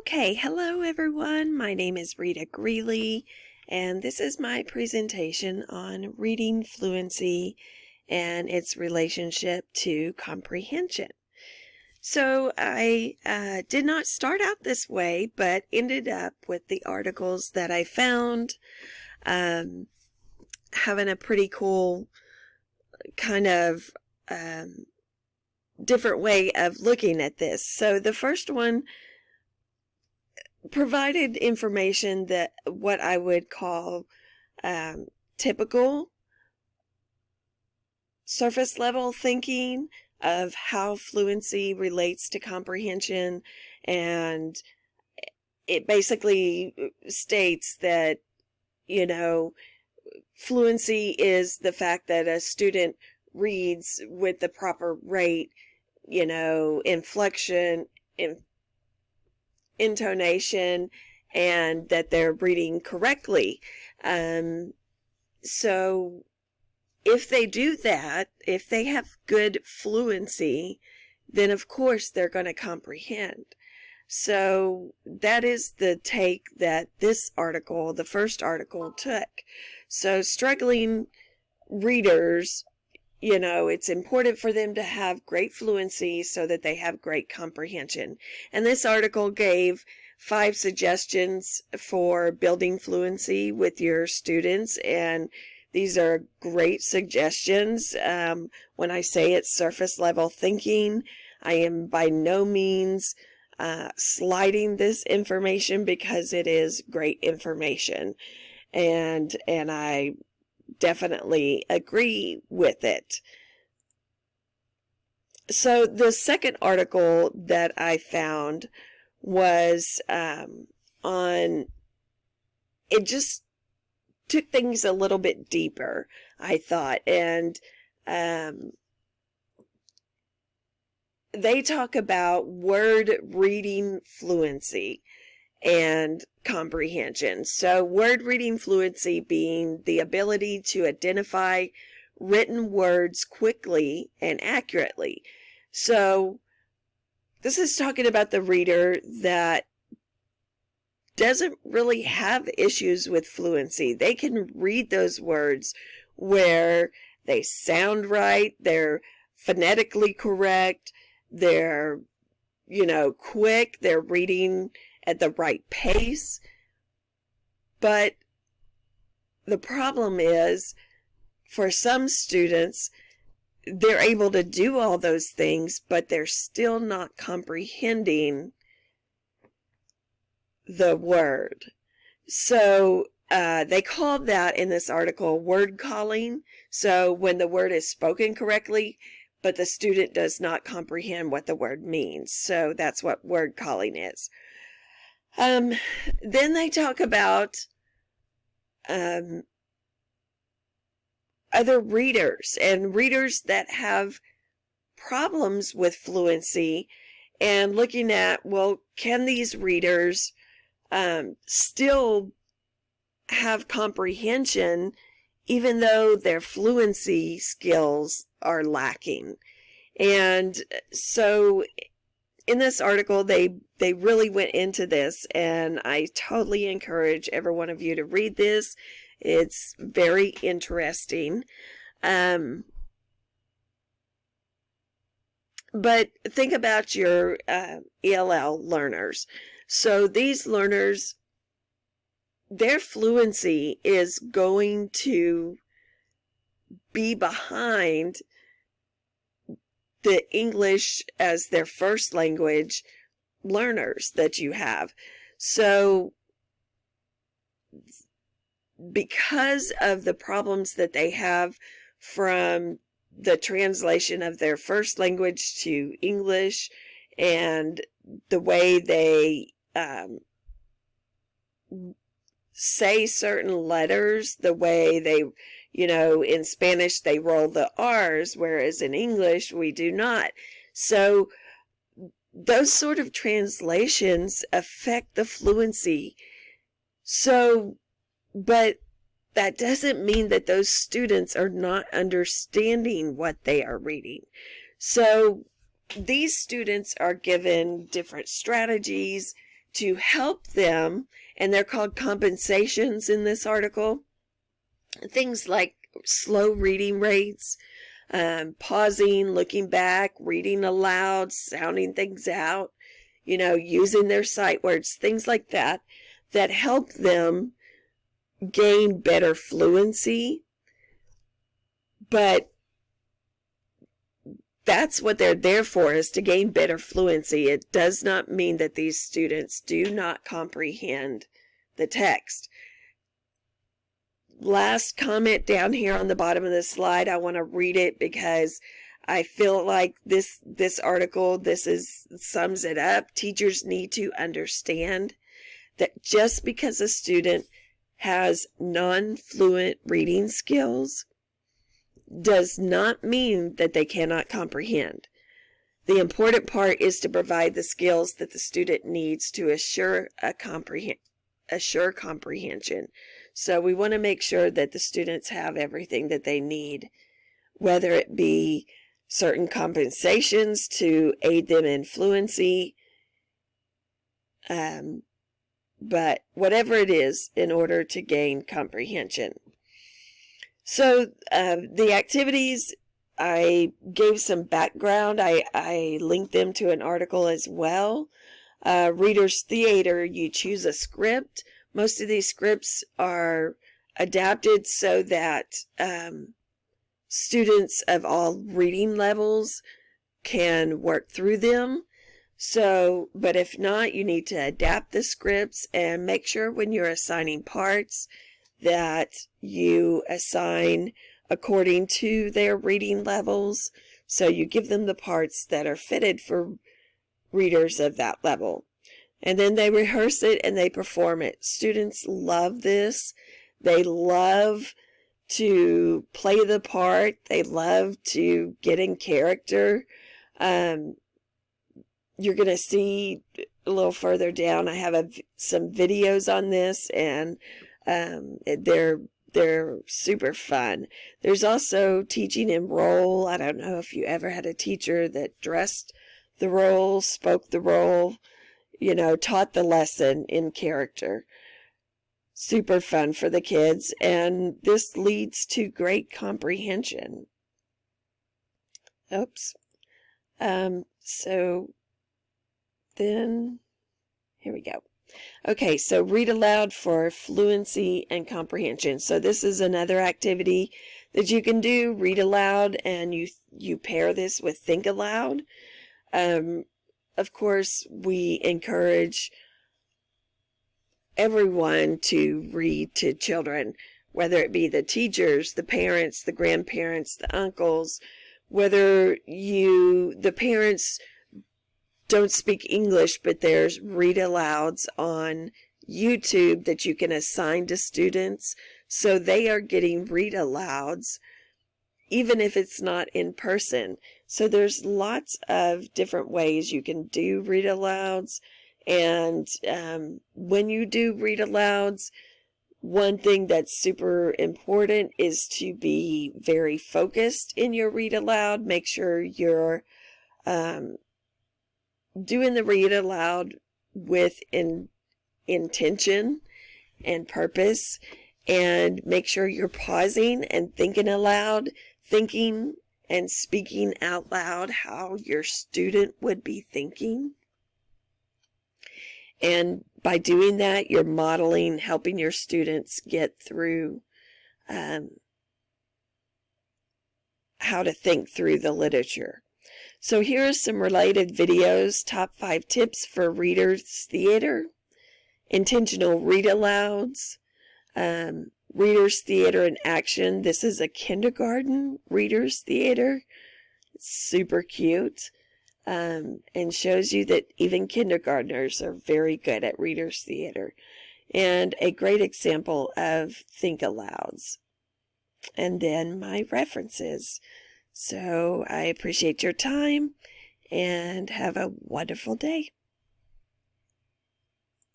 Okay, hello everyone. My name is Rita Greeley, and this is my presentation on reading fluency and its relationship to comprehension. So I did not start out this way, but ended up with the articles that I found, having a pretty cool kind of different way of looking at this. So the first one provided information that what I would call typical surface level thinking of how fluency relates to comprehension, and it basically states that, fluency is the fact that a student reads with the proper rate, inflection, intonation, and that they're reading correctly. So if they do that, if they have good fluency, then of course they're going to comprehend. So that is the take that this article, the first article, took. So struggling readers, it's important for them to have great fluency so that they have great comprehension. And this article gave 5 suggestions for building fluency with your students, and these are great suggestions. When I say it's surface level thinking, I am by no means sliding this information, because it is great information, and I definitely agree with it. So the second article that I found was on, it just took things a little bit deeper, I thought, and they talk about word reading fluency and comprehension. So word reading fluency being the ability to identify written words quickly and accurately. So this is talking about the reader that doesn't really have issues with fluency. They can read those words where they sound right, they're phonetically correct, they're, quick, they're reading at the right pace. But the problem is, for some students, they're able to do all those things, but they're still not comprehending the word. So they called that in this article word calling. So when the word is spoken correctly, but the student does not comprehend what the word means. So that's what word calling is. Then they talk about other readers and readers that have problems with fluency, and looking at, well, can these readers still have comprehension even though their fluency skills are lacking? And so in this article, they really went into this, and I totally encourage every one of you to read this. It's very interesting. But think about your ELL learners. So these learners, their fluency is going to be behind the English as their first language learners that you have. So because of the problems that they have from the translation of their first language to English, and the way they say certain letters, the way they, in Spanish they roll the R's, whereas in English we do not. So those sort of translations affect the fluency. So, but that doesn't mean that those students are not understanding what they are reading. So these students are given different strategies to help them, and they're called compensations in this article. Things like slow reading rates, pausing, looking back, reading aloud, sounding things out, using their sight words, things like that, that help them gain better fluency. But that's what they're there for, is to gain better fluency. It does not mean that these students do not comprehend the text. Last comment down here on the bottom of the slide, I want to read it because I feel like this article, sums it up. Teachers need to understand that just because a student has non-fluent reading skills does not mean that they cannot comprehend. The important part is to provide the skills that the student needs to assure comprehension. So we want to make sure that the students have everything that they need, whether it be certain compensations to aid them in fluency, but whatever it is, in order to gain comprehension. So the activities, I gave some background. I linked them to an article as well. Reader's Theater, you choose a script. Most of these scripts are adapted so that students of all reading levels can work through them. So, but if not, you need to adapt the scripts and make sure when you're assigning parts that you assign according to their reading levels. So you give them the parts that are fitted for readers of that level. And then they rehearse it and they perform it. Students love this. They love to play the part. They love to get in character. You're going to see a little further down, I have some videos on this, and they're super fun. There's also teaching in role. I don't know if you ever had a teacher that dressed the role, spoke the role, taught the lesson in character. Super fun for the kids, and this leads to great comprehension. Oops. So then, here we go. Okay, so read aloud for fluency and comprehension. So this is another activity that you can do, read aloud, and you pair this with think aloud. Of course, we encourage everyone to read to children, whether it be the teachers, the parents, the grandparents, the uncles, whether the parents don't speak English, but there's read alouds on YouTube that you can assign to students, so they are getting read alouds even if it's not in person. So there's lots of different ways you can do read alouds, and when you do read alouds, one thing that's super important is to be very focused in your read aloud. Make sure you're doing the read aloud with intention and purpose, and make sure you're pausing and thinking aloud, thinking and speaking out loud how your student would be thinking. And by doing that, you're modeling, helping your students get through how to think through the literature. So here are some related videos. Top 5 tips for readers theater, intentional read alouds, readers theater in action. This is a kindergarten readers theater. It's super cute, and shows you that even kindergartners are very good at readers theater. And a great example of think alouds. And then my references. So I appreciate your time and have a wonderful day.